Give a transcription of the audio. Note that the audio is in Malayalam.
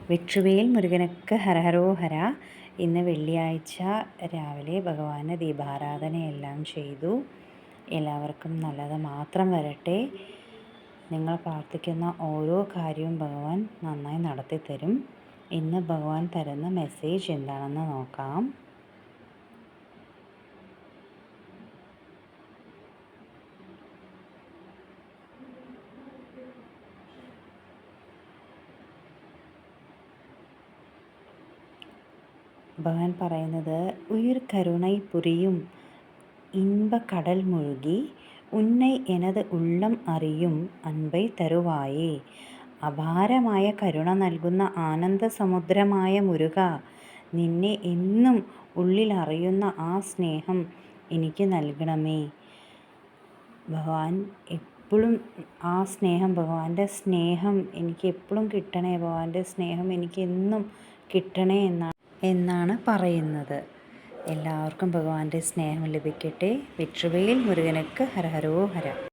വെട്ടുവേൽ മുരുകനക്ക് ഹരഹരോഹര. ഇന്ന് വെള്ളിയാഴ്ച രാവിലെ ഭഗവാന് ദീപാരാധനയെല്ലാം ചെയ്തു. എല്ലാവർക്കും നല്ലത് മാത്രം വരട്ടെ. നിങ്ങൾ പ്രാർത്ഥിക്കുന്ന ഓരോ കാര്യവും ഭഗവാൻ നന്നായി നടത്തിത്തരും. ഇന്ന് ഭഗവാൻ തരുന്ന മെസ്സേജ് എന്താണെന്ന് നോക്കാം. ഭഗവാൻ പറയുന്നത്, ഉയിർ കരുണை புரியும் இன்ப கடல் മുഴുകി ഉന്നൈ എനത് ഉള്ളം അറിയും അൻപൈ തരുവായേ. അപാരമായ കരുണ നൽകുന്ന ആനന്ദ സമുദ്രമായ മുരുക, നിന്നെ എന്നും ഉള്ളിൽ അറിയുന്ന ആ സ്നേഹം എനിക്ക് നൽകണമേ. ഭഗവാൻ എപ്പോഴും ആ സ്നേഹം, ഭഗവാന്റെ സ്നേഹം എനിക്ക് എപ്പോഴും കിട്ടണേ, ഭഗവാന്റെ സ്നേഹം എനിക്ക് എന്നും കിട്ടണേ എന്നാണ് പറയുന്നത്. എല്ലാവർക്കും ഭഗവാന്റെ സ്നേഹം ലഭിക്കട്ടെ. വെട്ടുവേൽ മുരുകനക്ക് ഹരഹരോഹര.